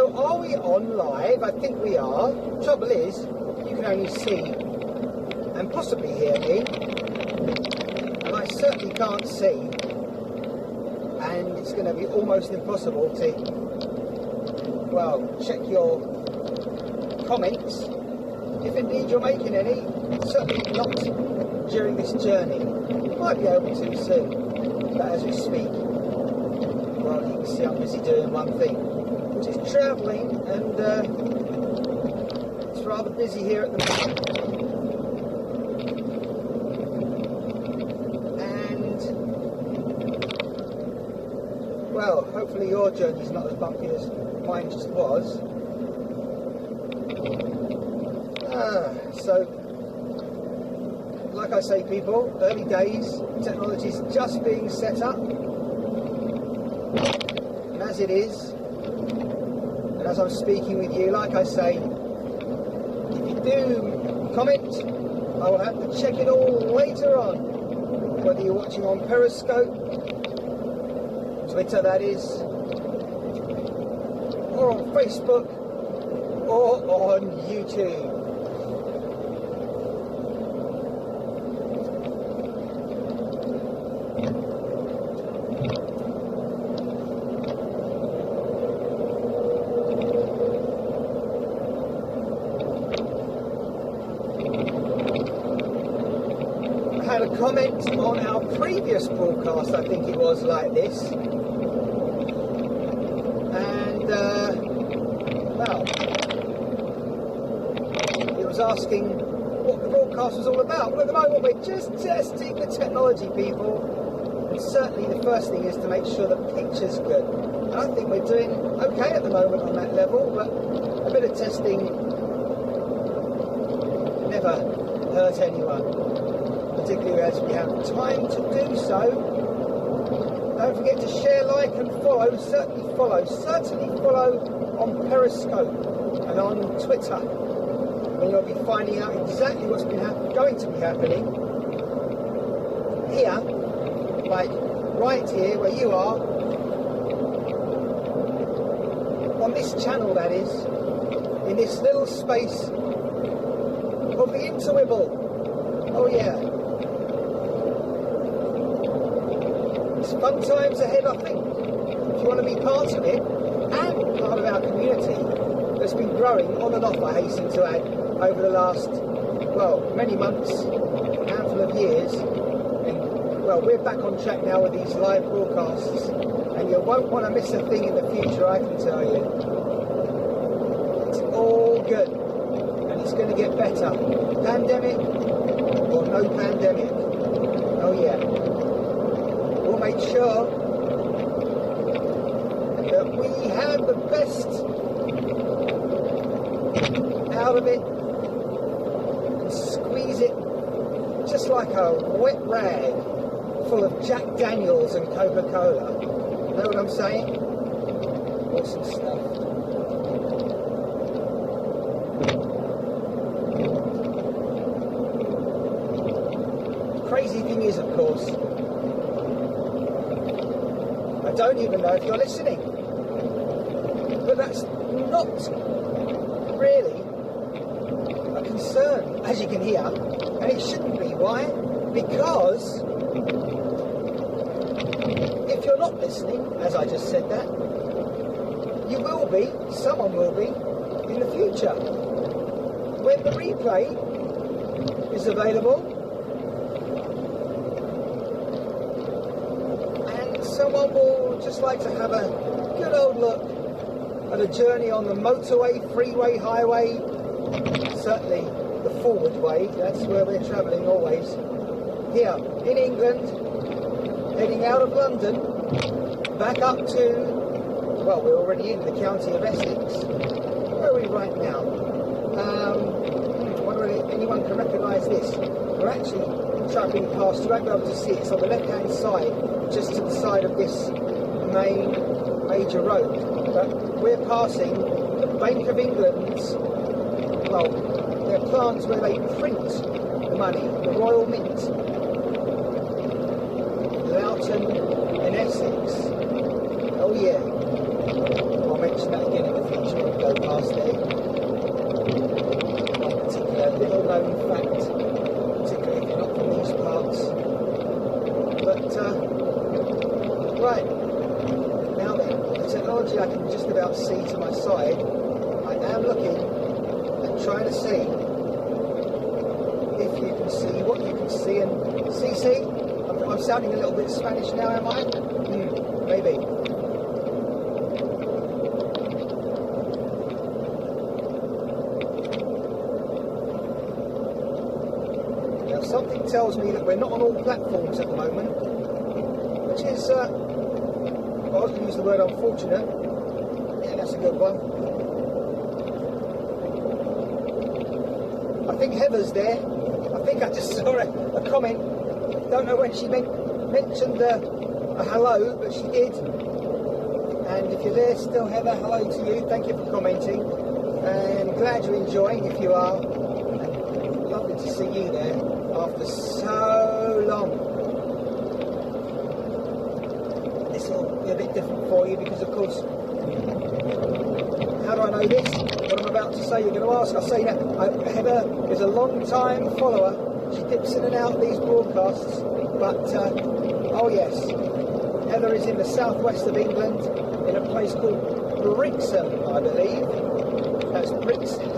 So are we on live? I think we are. Trouble is, you can only see and possibly hear me, and I certainly can't see, and it's going to be almost impossible to, well, check your comments, if indeed you're making any. Certainly not during this journey. Might be able to soon, but as we speak, well, you can see I'm busy doing one thing, which is travelling, and it's rather busy here at the moment. And, well, hopefully your journey's not as bumpy as mine just was. So, like I say, people, early days, technology's just being set up, and as it is, and as I'm speaking with you, like I say, if you do comment, I will have to check it all later on, whether you're watching on Periscope, Twitter that is, or on Facebook, or on YouTube. A comment on our previous broadcast, I think it was, like this, and well, it was asking what the broadcast was all about. Well, at the moment we're just testing the technology, people, and certainly the first thing is to make sure the picture's good, and I think we're doing okay at the moment on that level, but a bit of testing never hurt anyone, particularly as we have time to do so. Don't forget to share, like and follow. Certainly follow on Periscope and on Twitter, when you'll be finding out exactly what's going to be happening here, like right here where you are, on this channel, that is, in this little space called the Interwibble. Oh yeah. Fun times ahead, I think. If you want to be part of it, and part of our community that's been growing on and off, I hasten to add, over the last, well, many months, a handful of years, and, well, we're back on track now with these live broadcasts, and you won't want to miss a thing in the future, I can tell you. It's all good, and it's going to get better. Pandemic or no pandemic. Oh yeah. We'll make sure that we have the best out of it and squeeze it just like a wet rag full of Jack Daniels and Coca-Cola. Know what I'm saying? Awesome stuff. The crazy thing is, of course, I don't even know if you're listening, but that's not really a concern, as you can hear, and it shouldn't be. Why? Because if you're not listening, as I just said that, you will be, someone will be, in the future, when the replay is available. Someone will just like to have a good old look at a journey on the motorway, freeway, highway, certainly the forward way, that's where we're travelling always, here in England, heading out of London, back up to, well, we're already in the county of Essex. Where are we right now? I wonder if anyone can recognise this. We're actually travelling past, you won't be able to see it, it's on the left-hand side, just to the side of this major road, but we're passing the Bank of England's, well, their plants where they print the money, the Royal Mint, Loughton in Essex. Oh yeah, I'll mention that again in the future. Right, now then, the technology I can just about see to my side, I am looking and trying to see if you can see what you can see. And see, I'm sounding a little bit Spanish now, am I? Maybe. Now something tells me that we're not on all platforms at the moment, which is, I was going to use the word unfortunate. Yeah, that's a good one. I think Heather's there. I think I just saw a comment. Don't know when she mentioned a hello, but she did. And if you're there still, Heather, hello to you. Thank you for commenting. And glad you're enjoying, if you are. And lovely to see you there after so long. This will be a bit different for you because, of course, how do I know this? What I'm about to say, you're going to ask. I say that Heather is a long-time follower. She dips in and out of these broadcasts, but oh yes, Heather is in the southwest of England, in a place called Brixham, I believe. That's Brixham,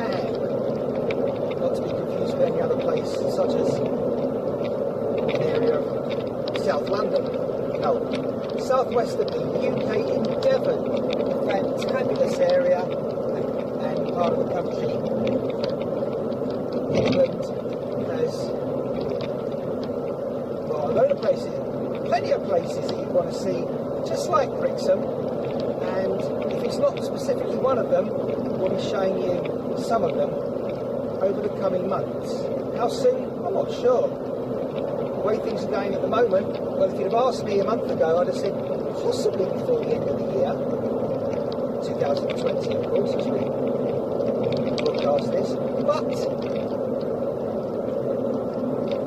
not to be confused with any other place, such as an area of South London. No, southwest of the UK in Devon, a fantabulous area and part of the country. England has a load of places, plenty of places that you want to see, just like Brixham, and if it's not specifically one of them, we'll be showing you some of them over the coming months. How soon? I'm not sure. The way things are going at the moment, well, if you'd have asked me a month ago, I'd have said possibly before the end of the year, 2020 of course, as we broadcast this, but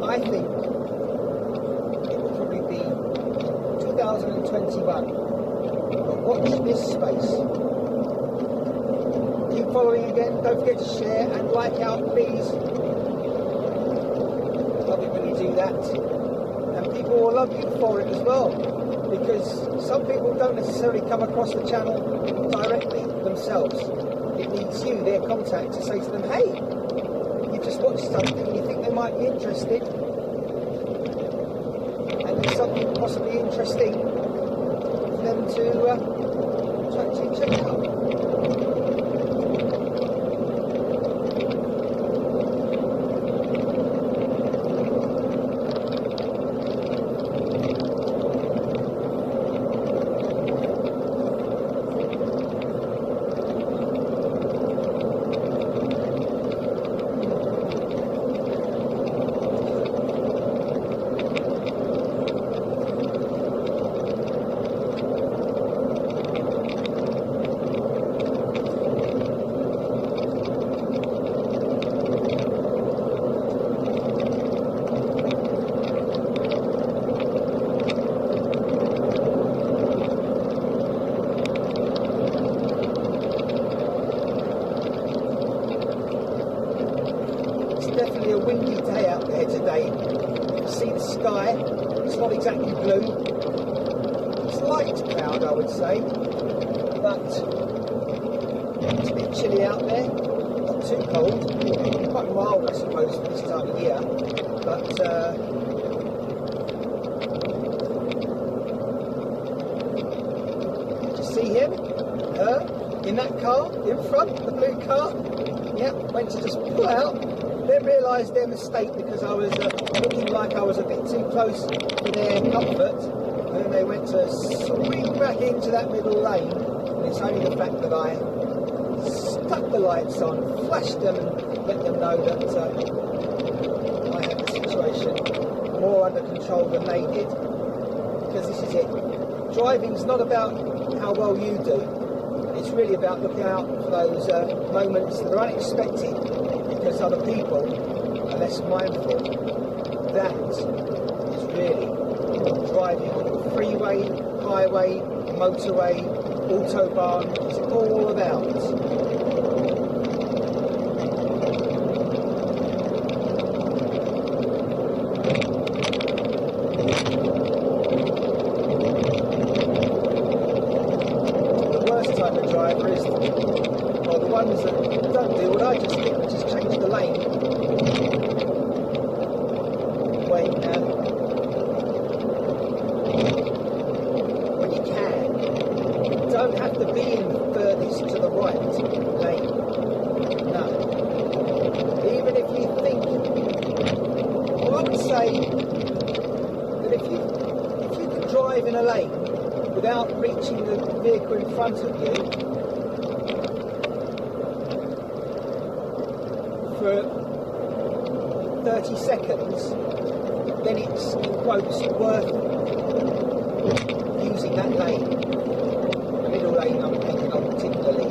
I think 2021. But watch this space. Keep following again. Don't forget to share and like out, please. Love it when you do that. And people will love you for it as well. Because some people don't necessarily come across the channel directly themselves. It needs you, their contact, to say to them, hey, you just watched something and you think they might be interested. Something possibly interesting for them to check out. It's not exactly blue. It's light cloud, I would say, but it's a bit chilly out there. Not too cold. Quite mild, I suppose, for this time of year. But did you see him? Her in that car in front, the blue car. Yep, went to just pull out. Then realised their mistake because I was looking like I was a bit too close to their comfort, and then they went to swing back into that middle lane. And it's only the fact that I stuck the lights on, flashed them, and let them know that I had the situation more under control than they did. Because this is it. Driving's not about how well you do. It's really about looking out for those moments that are unexpected. Because other people are less mindful. That is really what driving on the freeway, highway, motorway, autobahn is all about. drive in a lane without reaching the vehicle in front of you for 30 seconds, then it's, in quotes, worth using that lane. The middle lane I'm thinking of particularly.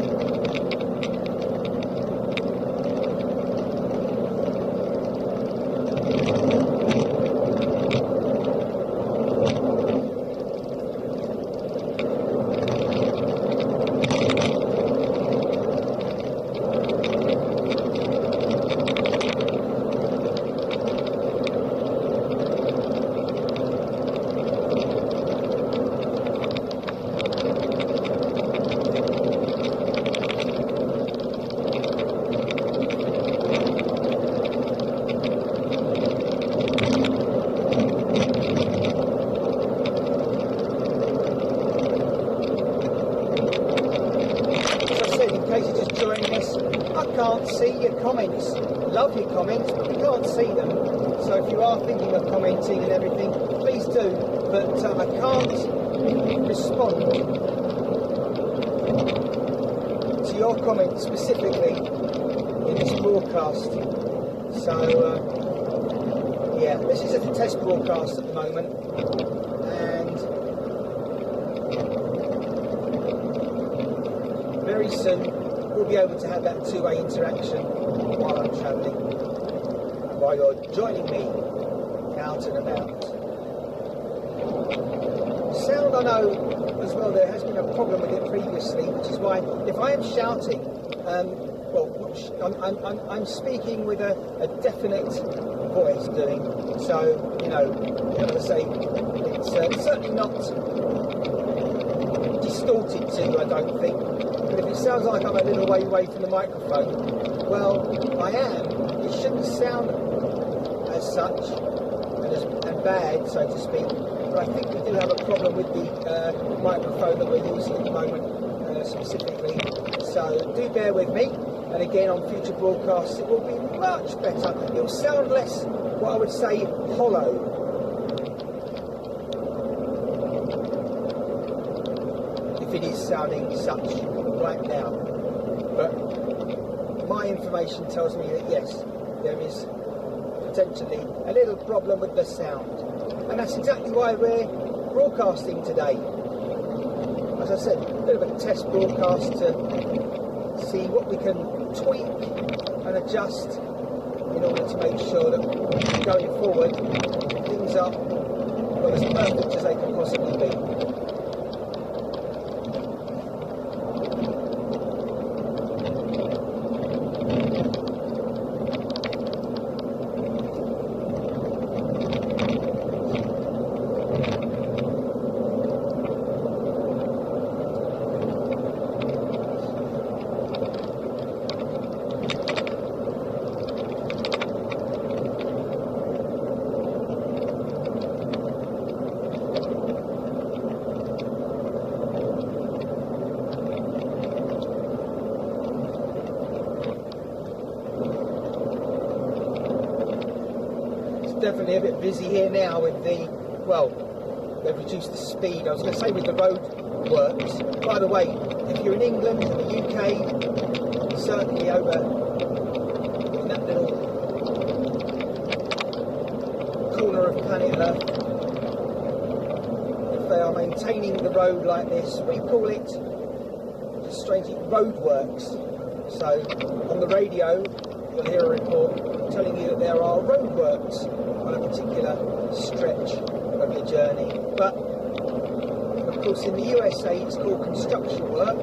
Can't see your comments, lovely comments, but we can't see them. So if you are thinking of commenting and everything, please do. But I can't respond to your comments specifically in this broadcast. So yeah, this is a test broadcast at the moment, and very soon we'll be able to have that two-way interaction while I'm travelling, while you're joining me out and about. Sound, I know as well, there has been a problem with it previously, which is why if I am shouting, I'm speaking with a definite voice doing, so, you know, as I say, it's certainly not distorted to, I don't think. But if it sounds like I'm a little way away from the microphone, well, I am. It shouldn't sound as such and bad, so to speak. But I think we do have a problem with the microphone that we're using at the moment, specifically. So do bear with me. And again, on future broadcasts, it will be much better. It will sound less, what I would say, hollow. If it is sounding such right now, but my information tells me that yes, there is potentially a little problem with the sound, and that's exactly why we're broadcasting today. As I said, a bit of a test broadcast to see what we can tweak and adjust in order to make sure that going forward things are, well, as perfect as they can possibly be. Definitely a bit busy here now with the, well, they've reduced the speed. I was going to say with the road works. By the way, if you're in England, in the UK, certainly over in that little corner of planet Earth, if they are maintaining the road like this, we call it, just strangely, roadworks. So on the radio, you'll hear a report telling you that there are roadworks on a particular stretch of your journey. But, of course, in the USA it's called construction work,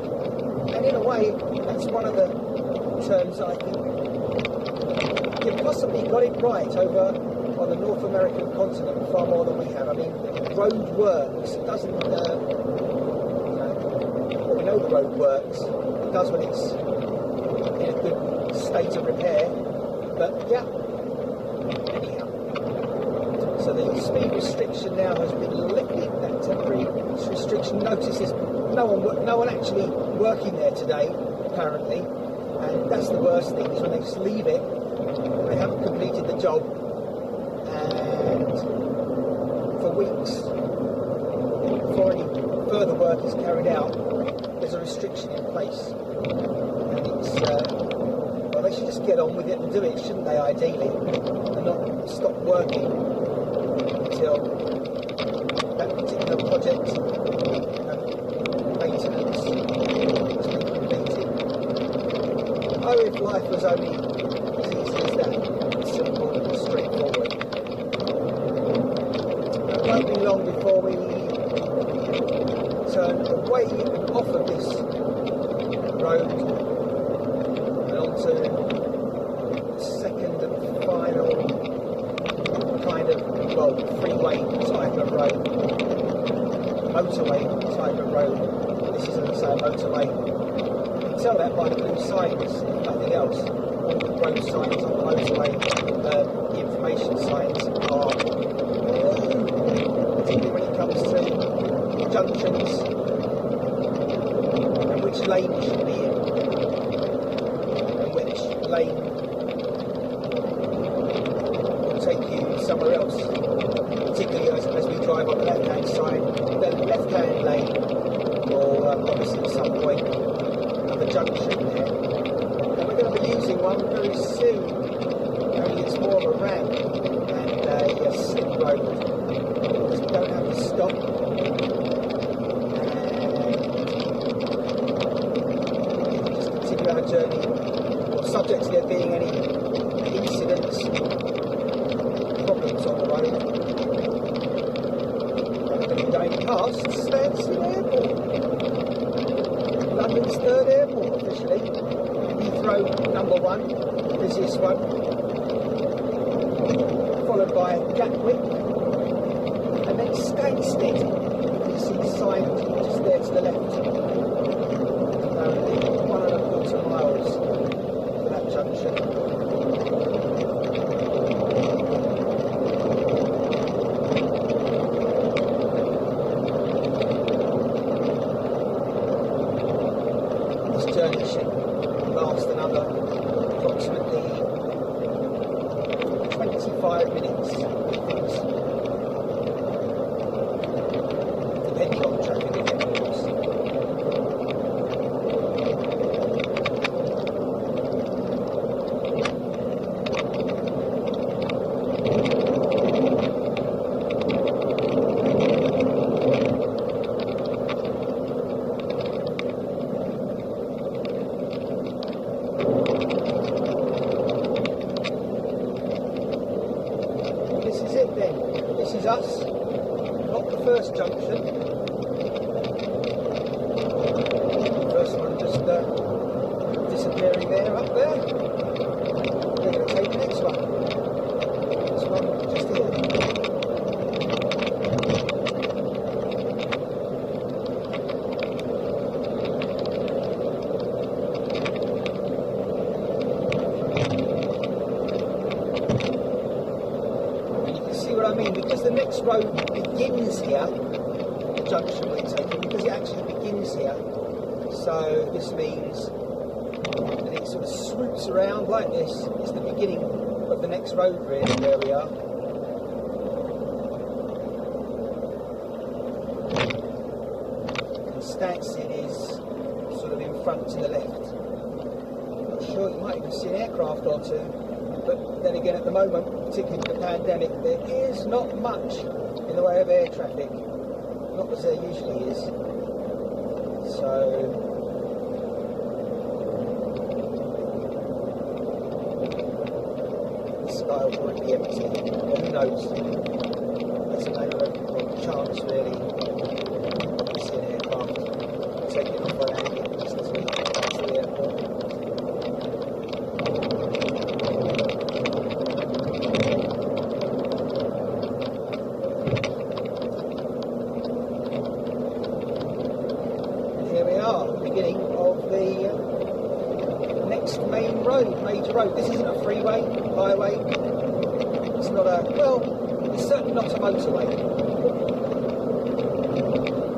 and in a way that's one of the terms I think you've possibly got it right over on the North American continent far more than we have. I mean, road works, it doesn't, well, we know the road works, it does when it's in a good state of repair, but yeah, anyhow. So the speed restriction now has been lifted, that temporary restriction. Notices no one actually working there today, apparently, and that's the worst thing, is when they just leave it, they haven't completed the job, and for weeks before any further work is carried out, there's a restriction in place. And it's, well, they should just get on with it and do it, shouldn't they, ideally, and not stop working until that particular project maintenance has been completed. Oh, if life was only as easy as that, simple and straightforward. It won't be long before we turn away and off of this road and onto the second and final kind of, well, freeway type of road, motorway type of road. This isn't, as I say, a motorway. You can tell that by the blue signs, if nothing else. All the road signs on the motorway, the information signs are particularly when it comes to junctions and which lane you should be in and which lane will take you somewhere else, particularly as we drive on the left hand side. The left hand lane will obviously at some point have a junction there, and we're going to be using one very soon, only it's more of a ramp and a slip road. We don't have to stop and just continue our journey, subject to there being any incidents, problems on the road. We're going to be going past Stansted Airport, London's third airport officially. Heathrow number 1, the busiest one, followed by Gatwick. And then Stansted, you can see the sign just there to the left. Only 1.25 miles for that junction. This journey should last another approximately 25 minutes. Depending on traffic again, of course. This is it then. This is us. Not the first junction. First one just disappearing there, up there. We're going to take the next one. This one just here. And you can see what I mean, because the next road begins here, the junction we're taking, because it actually begins here. So this means that it sort of swoops around like this. It's the beginning of the next road really, where we are. And Stansted is sort of in front to the left. Not sure, you might even see an aircraft or two. But then again, at the moment, particularly with the pandemic, there is not much in the way of air traffic. Not as there usually is. So the sky will probably be empty. Well, who knows? That's a matter of chance, really. You see an aircraft taking off by landing just as we pass the airport. Here we are, the beginning of the next major road. This isn't a freeway, highway. It's not a, well, it's certainly not a motorway.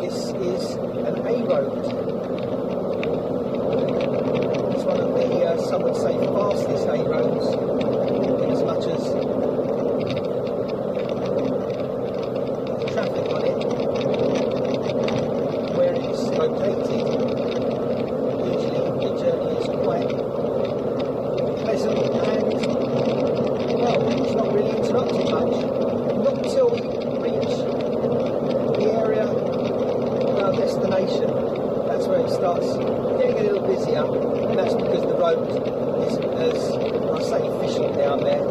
This is an A road. It's one of the, some would say, fastest A roads, in as much as the traffic on it starts getting a little busier, and that's because the road isn't as, I say, efficient down there.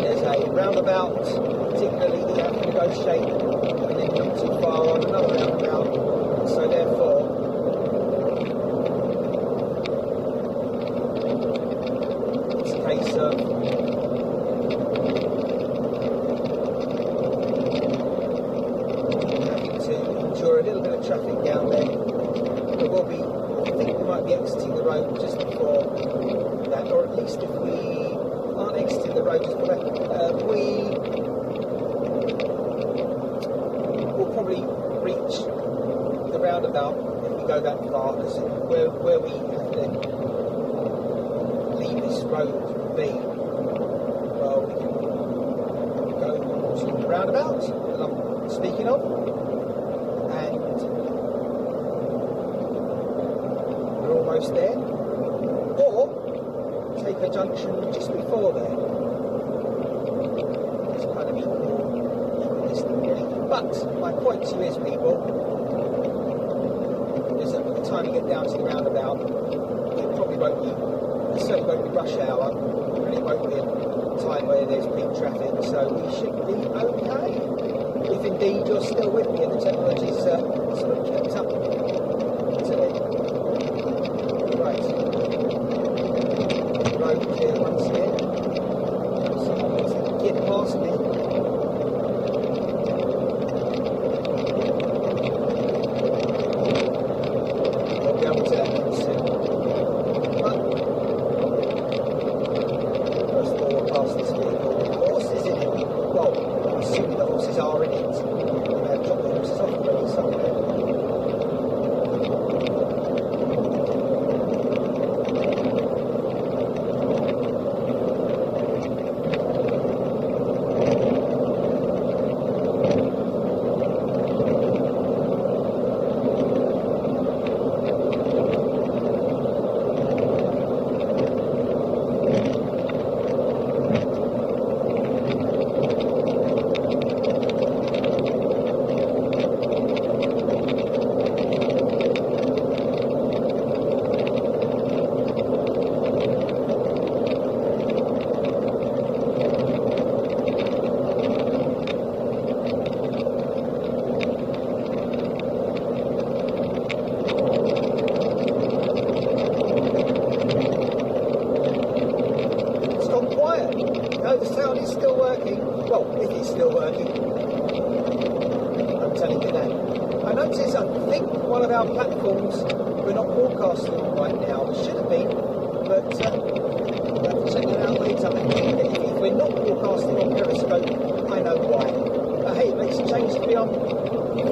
There's a roundabout, particularly that you have to negotiate, and then not too far on another roundabout, so therefore it's a case of a little bit of traffic down there. There will be, I think we might be exiting the road just before that, or at least if we aren't exiting the road just before that, we will probably reach the roundabout if we go that far, because where we have to leave this road be, well, we can go to the roundabout that I'm speaking of. Almost there, or take a junction just before there. It's kind of equal distance really. But my point to you is, people, is that by the time you get down to the roundabout, it probably won't be, it certainly won't be rush hour, and it won't be a time where there's peak traffic, so we should be okay. If indeed you're still with me and the technology's sort of kept up to it. Right. Road clear once again. Someone's getting past me. I'll be able to let them soon. But first of all, we'll pass this vehicle. The horses in it. Well, I'm assuming the horses are in it. We may have dropped the horses off already somewhere. The sound is still working. Well, if it's still working, I'm telling you that. I noticed, I think one of our platforms we're not broadcasting on right now. It should have been, but we'll have to check that out later. If we're not broadcasting on Periscope, I know why. Hey, it makes a change to be on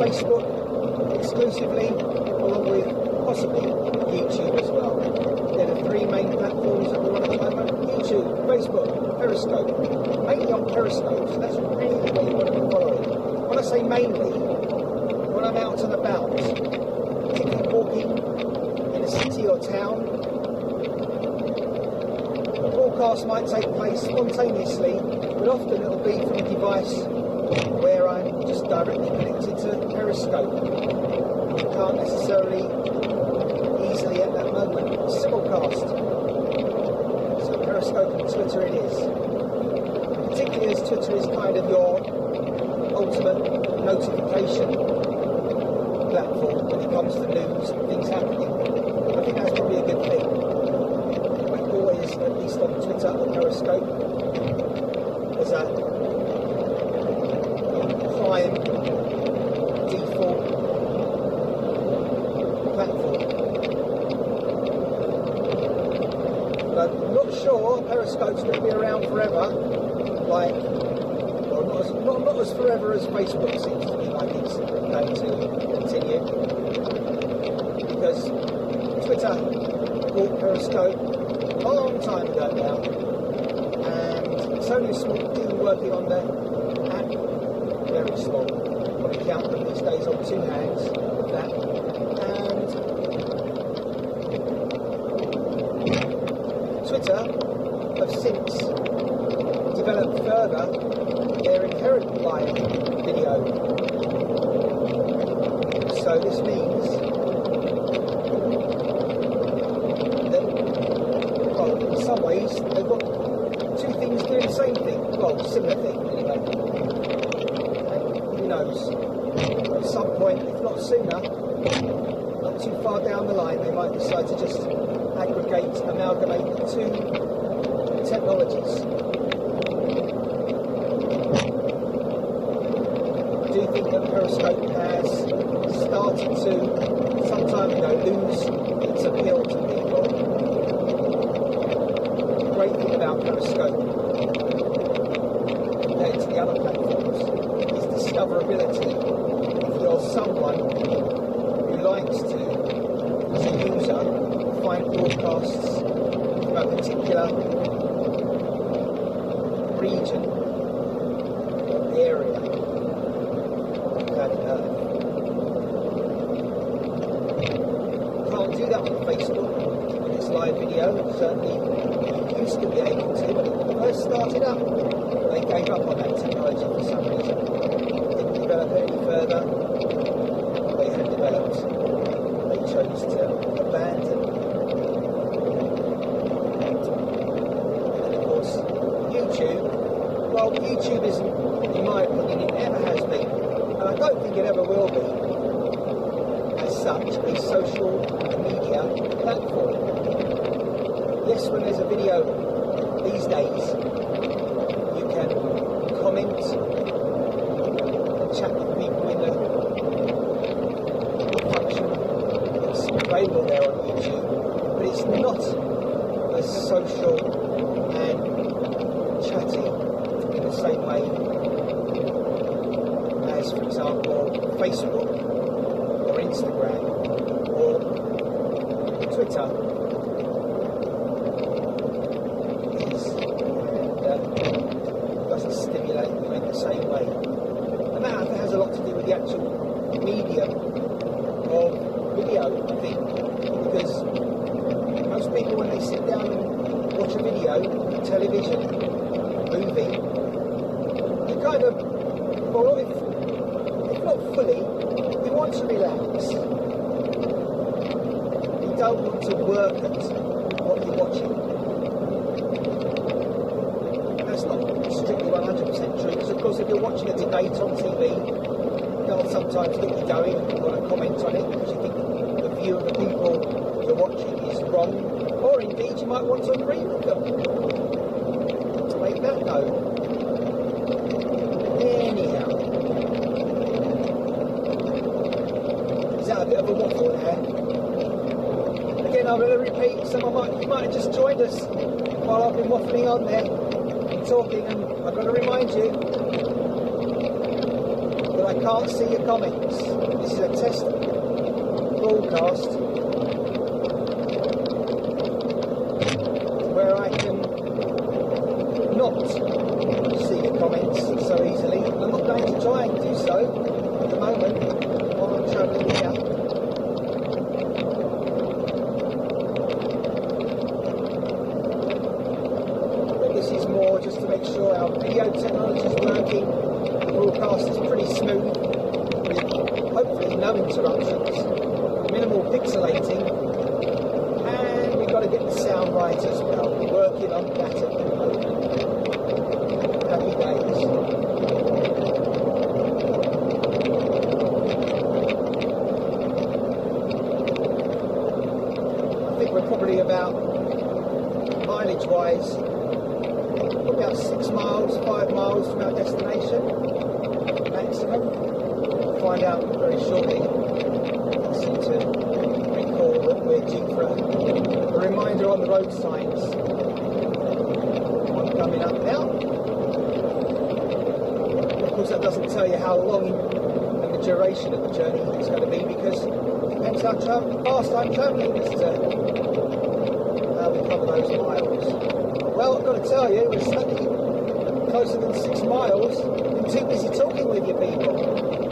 Facebook exclusively, along with possibly YouTube as well. They're the three main platforms that we're on at the moment. YouTube, Facebook, Periscope. Mainly on Periscope, so that's really what you want to be following. When I say mainly, when I'm out and about, particularly walking in a city or town, the broadcast might take place spontaneously, but often it'll be from a device where I'm just directly connected to Periscope. You can't necessarily easily at that moment simulcast. So Periscope and Twitter it is. Particularly as Twitter is kind of your ultimate notification platform when it comes to news and things happening. I think that's probably a good thing. We're always, at least on Twitter or Periscope, as a prime default platform. But I'm not sure Periscope's going to be around forever. Like, well, not as forever as Facebook seems to be like it's going to continue, because Twitter bought Periscope a long time ago now, and it's only a small team working on the app, very small. Probably count them these days on two hands of that, and Twitter have since develop further their inherent live video. So this means knows? At some point, if not sooner, not too far down the line, they might decide to just aggregate, amalgamate the two technologies. I do think that Periscope has started to, some time ago, lose its appeal to people. The great thing about Periscope, compared to the other platforms, is discoverability. If you're someone who likes to, as a user, find broadcasts from a particular region, area, planet Earth. Can't do that on Facebook with its live video. Certainly you used to be able to, but when it first started up, they gave up on that technology for some reason. Didn't develop it any further. They had developed. They chose to abandon. And of course, YouTube. Well, YouTube isn't, in my opinion, it never has been, and I don't think it ever will be, as such, a social media platform. Yes, when there's a video these days, you can comment and chat with people in the function that's available there on YouTube, but it's not as social and chatty in the same way as, for example, Facebook or Instagram or Twitter is, and doesn't stimulate you in the same way. And that has a lot to do with the actual medium of video, I think, because most people, when they sit down and watch a video, television, movie, you kind of, well, if not fully, you want to relax. You don't want to work at what you're watching. That's not strictly 100% true, because of course if you're watching a debate on TV, they'll sometimes get you going and you want to comment on it because you think the view of the people you're watching is wrong, or indeed you might want to agree with them. To make that known. Anyhow, is that a bit of a waffle there? Again, I'm going to repeat, you might have just joined us while I've been waffling on there and talking, and I've got to remind you that I can't see your comments. This is a test broadcast where I can not see your comments so easily. I'm not going to try and do so at the moment while I'm travelling here. But this is more just to make sure our video technology is working. The broadcast is pretty smooth, with hopefully no interruptions, minimal pixelating, and we've got to get the sound right as well. We're working on that at the moment. Happy days. I think we're probably about, mileage-wise, probably about 6 miles, 5 miles from our destination, maximum. We'll find out very shortly. I seem to recall that we're due for a reminder on the road signs. One coming up now. Of course, that doesn't tell you how long and the duration of the journey is going to be, because it depends how fast I'm travelling as to how we cover those miles. Well, I've got to tell you, we're slightly closer than 6 miles. I'm too busy talking with you people.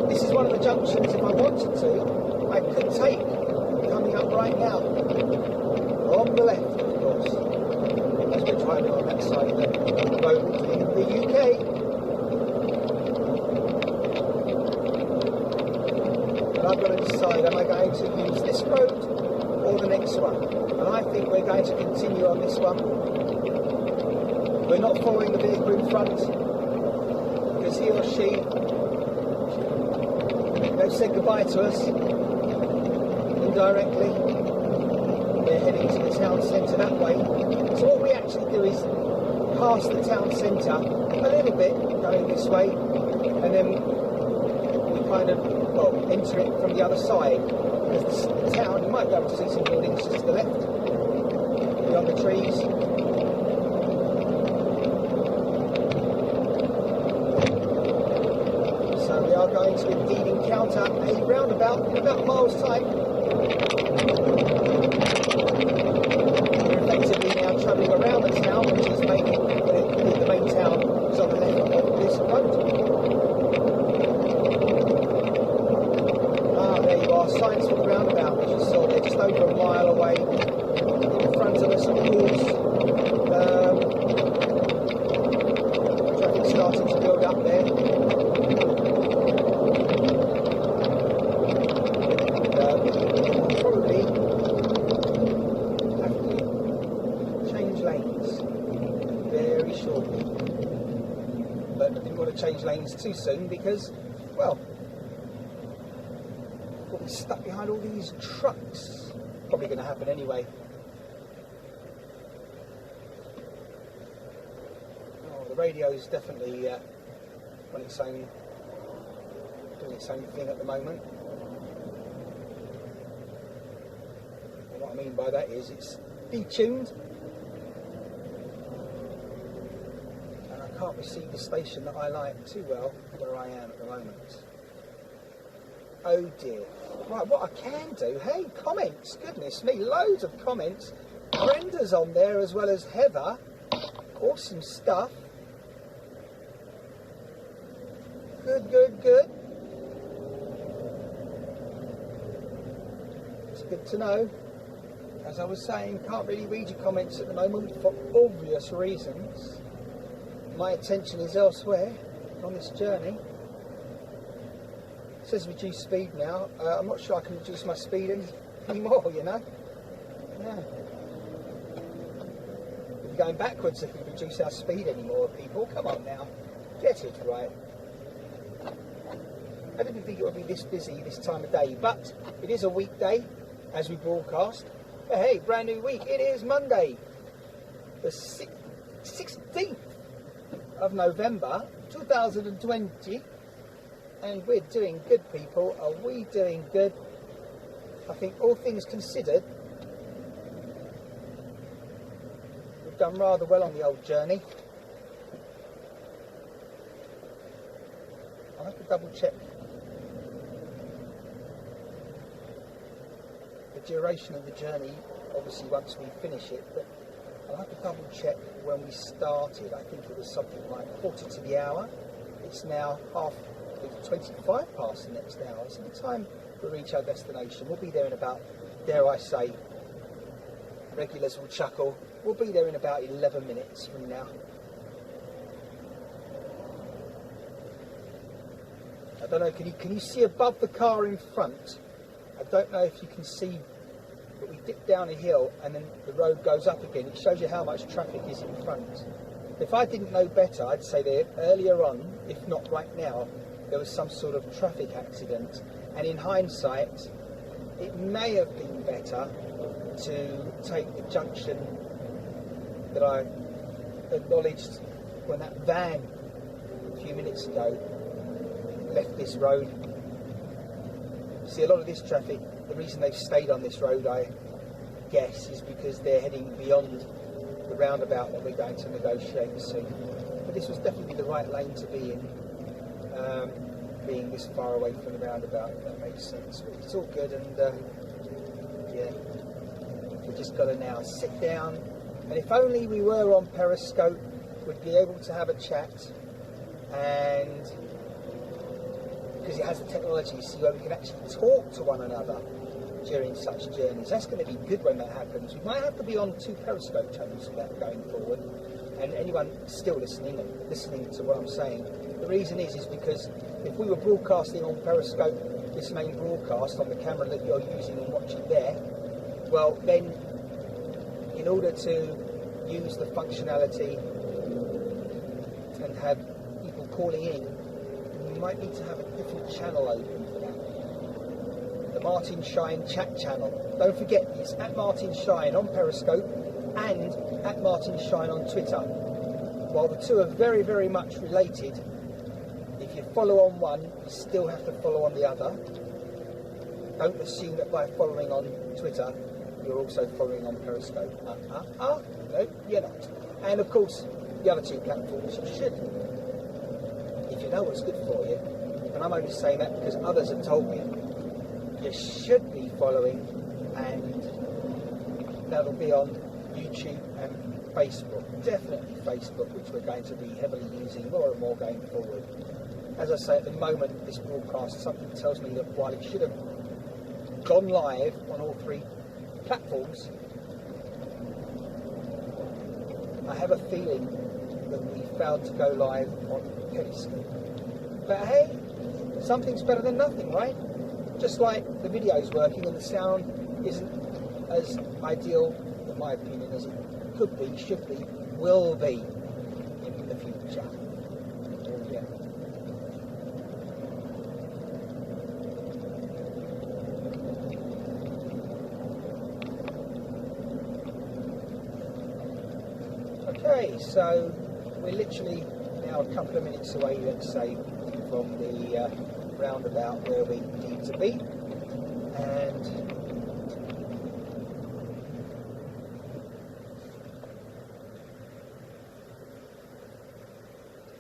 This is one of the junctions, if I wanted to, I could take coming up right now. On the left, of course, as we're driving on that side of the road in the UK. But I've got to decide, am I going to use this road or the next one? And I think we're going to continue on this one. We're not following the vehicle in front, because he or she said goodbye to us indirectly. They're heading to the town centre that way. So what we actually do is pass the town centre a little bit, going this way, and then we kind of, well, enter it from the other side. Because the town, you might be able to see some buildings just to the left, beyond the trees. So we are going to indeed encounter a roundabout in about a mile's time. We're effectively now travelling around the town, which is making the main town is on the left of this road. Ah, there you are, signs for the roundabout, as you saw, they're just over a mile away. In front of us, of course, traffic starting to build up there. Probably have to change lanes very shortly. But I didn't want to change lanes too soon because, well, we'll be stuck behind all these trucks. Probably going to happen anyway. Oh, the radio's definitely doing its own thing at the moment. And what I mean by that is it's detuned, and I can't receive the station that I like too well where I am at the moment. Oh dear. Right, what I can do, hey, comments, goodness me, loads of comments. Brenda's on there as well as Heather. Awesome stuff. Good, good, good. It's good to know. As I was saying, can't really read your comments at the moment for obvious reasons. My attention is elsewhere on this journey. It says reduce speed now. I'm not sure I can reduce my speed anymore, you know. Yeah. We're going backwards if we reduce our speed anymore, people. Come on now. Get it right. I didn't think it would be this busy this time of day, but it is a weekday as we broadcast. But hey, brand new week. It is Monday, the 16th of November 2020. And we're doing good, people. Are we doing good? I think all things considered, we've done rather well on the old journey. I'll have to double check the duration of the journey, obviously once we finish it, but I'll have to double check when we started. I think it was something like 40 to the hour. It's now 25 past the next hour, so the time we reach our destination, we'll be there in about, dare I say, regulars will chuckle, we'll be there in about 11 minutes from now. I don't know, can you see above the car in front? I don't know if you can see, but we dip down a hill and then the road goes up again. It shows you how much traffic is in front. If I didn't know better, I'd say that earlier on, if not right now, there was some sort of traffic accident, and in hindsight it may have been better to take the junction that I acknowledged when that van a few minutes ago left this road. See, a lot of this traffic, the reason they've stayed on this road, I guess, is because they're heading beyond the roundabout that we're going to negotiate soon. But this was definitely the right lane to be in. Being this far away from the roundabout, if that makes sense. But it's all good, and yeah, we just got to now sit down, and if only we were on Periscope, we'd be able to have a chat, and because it has the technology, see, where we can actually talk to one another during such journeys. That's going to be good when that happens. We might have to be on 2 Periscope channels for that going forward, and anyone still listening to what I'm saying, the reason is because if we were broadcasting on Periscope, this main broadcast on the camera that you're using and watching there, well then, in order to use the functionality and have people calling in, you might need to have a different channel open for that. Martin Shine chat channel. Don't forget, it's at Martin Shine on Periscope and at Martin Shine on Twitter. While the two are very, very much related, if you follow on one, you still have to follow on the other. Don't assume that by following on Twitter, you're also following on Periscope. No, you're not. And of course, the other two platforms, you should. If you know what's good for you, and I'm only saying that because others have told me, you should be following, and that'll be on YouTube and Facebook. Definitely Facebook, which we're going to be heavily using more and more going forward. As I say, at the moment, this broadcast, something tells me that while it should have gone live on all three platforms, I have a feeling that we failed to go live on Periscope. But hey, something's better than nothing, right? Just like the video's working and the sound isn't as ideal, in my opinion, as it could be, should be, will be in the future. Oh, yeah. Okay, so we're literally now a couple of minutes away, let's say, from the roundabout where we need to be, and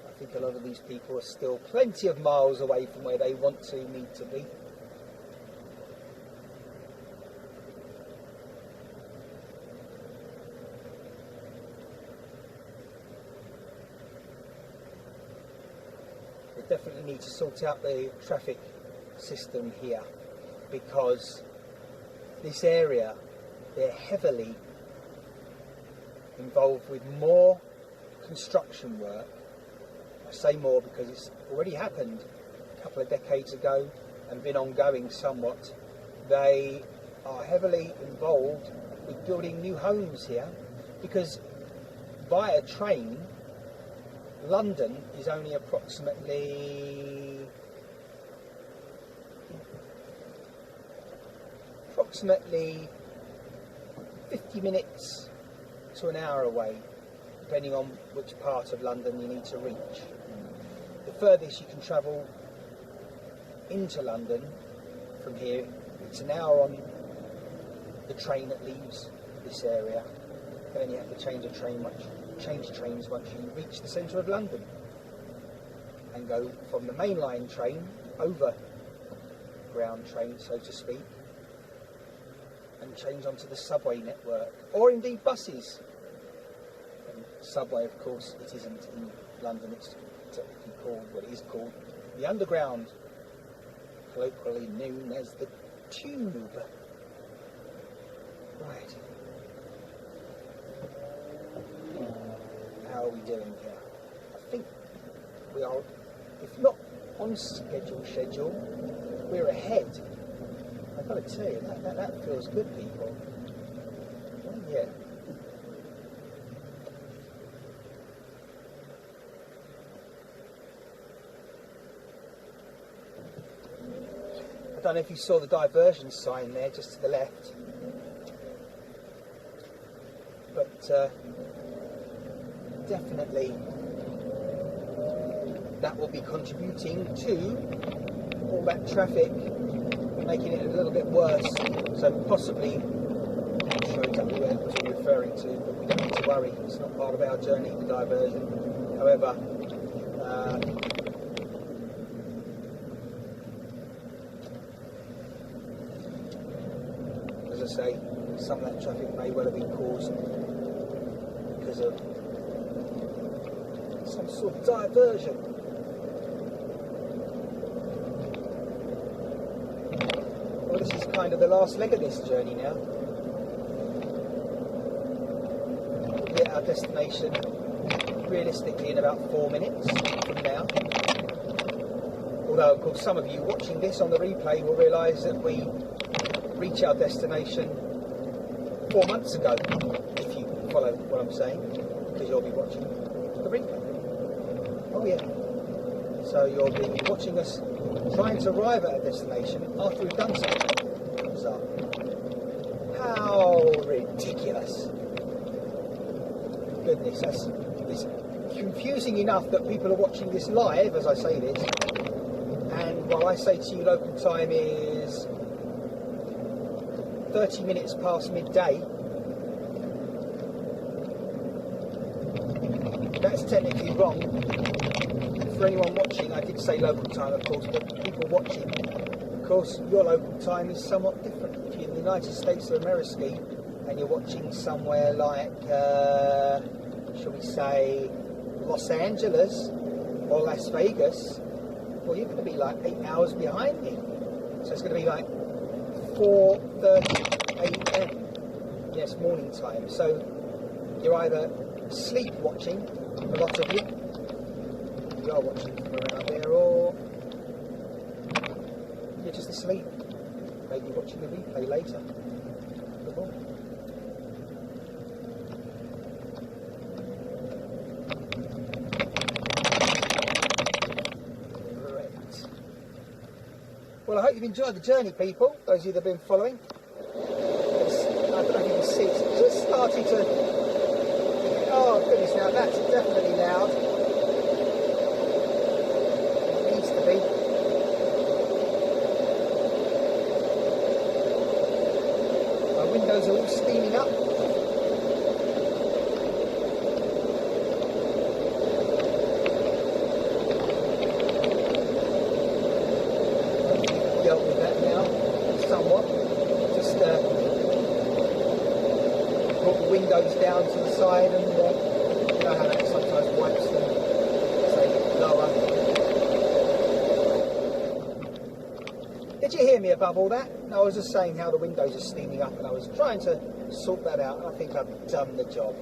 I think a lot of these people are still plenty of miles away from where they need to be. Definitely need to sort out the traffic system here, because this area, they're heavily involved with more construction work. I say more because it's already happened a couple of decades ago and been ongoing somewhat. They are heavily involved with building new homes here, because via train London is only approximately 50 minutes to an hour away, depending on which part of London you need to reach. The furthest you can travel into London from here, it's an hour on the train that leaves this area. Then you have to change trains once you reach the centre of London, and go from the mainline train, overground train so to speak, and change onto the subway network, or indeed buses. And subway, of course, it isn't in London, it's technically called what it is called the Underground, colloquially known as the Tube. Right. How are we doing here? I think we are, if not on schedule, we're ahead. I've got to tell you, that feels good, people. Oh, yeah. I don't know if you saw the diversion sign there, just to the left. But definitely that will be contributing to all that traffic, making it a little bit worse. So possibly, I'm not sure exactly what you're referring to, but we don't need to worry. It's not part of our journey, the diversion. However, as I say, some of that traffic may well have been caused because of some sort of diversion. Well, this is kind of the last leg of this journey now. We'll be at our destination realistically in about 4 minutes from now. Although, of course, some of you watching this on the replay will realise that we reach our destination 4 months ago, if you follow what I'm saying, because you'll be watching the replay. Oh yeah. So you'll be watching us trying to arrive at a destination after we've done so. hours up. How ridiculous. Goodness, it's confusing enough that people are watching this live as I say this, and while I say to you local time is 30 minutes past midday, that's technically wrong. For anyone watching, I did say local time of course, but people watching, of course your local time is somewhat different. If you're in the United States of America and you're watching somewhere like, shall we say, Los Angeles or Las Vegas, well, you're going to be like 8 hours behind me. So it's going to be like 4:30 a.m. Yes, morning time. So you're either sleep watching, a lot of you are watching from around there, or you're just asleep, maybe watching the replay later. Good morning. Well, I hope you've enjoyed the journey, people, those of you that have been following. I don't know if you can see, it's just starting to... Oh, goodness, now that's definitely loud. It needs to be. My windows are all steaming up. Dealt with that now, somewhat. Just brought the windows down to the side, and you know how that sometimes wipes them, say, lower. Did you hear me above all that? No, I was just saying how the windows are steaming up, and I was trying to sort that out, and I think I've done the job.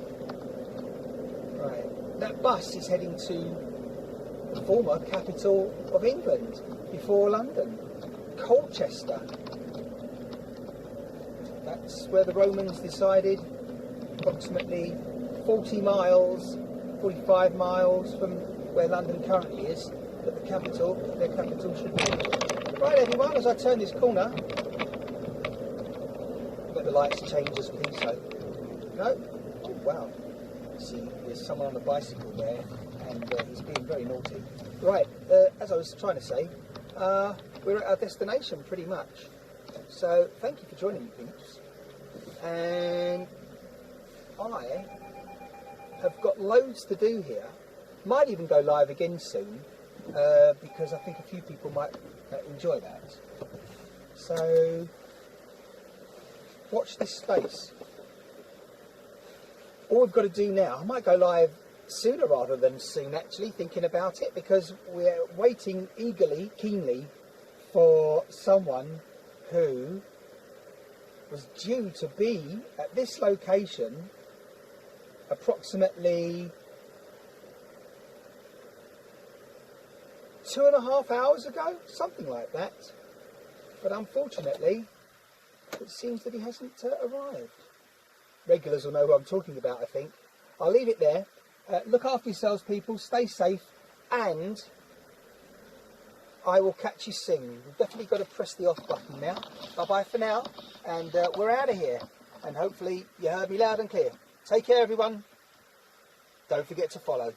Right, that bus is heading to the former capital of England, before London. Colchester. That's where the Romans decided, approximately 40 miles, 45 miles from where London currently is, that their capital should be. Right everyone, as I turn this corner, let the lights change as we do so. No? Oh wow. See, there's someone on a bicycle there, and he's being very naughty. Right, as I was trying to say, we're at our destination pretty much. So thank you for joining me, peeps. And I have got loads to do here. Might even go live again soon, because I think a few people might enjoy that. So watch this space. All we've got to do now, I might go live sooner rather than soon actually, thinking about it, because we're waiting eagerly, keenly for someone who was due to be at this location approximately 2.5 hours ago, something like that. But unfortunately, it seems that he hasn't arrived. Regulars will know who I'm talking about, I think. I'll leave it there. Look after yourselves, people. Stay safe, and I will catch you soon. We've definitely got to press the off button now. Bye-bye for now, and we're out of here. And hopefully you heard me loud and clear. Take care, everyone. Don't forget to follow.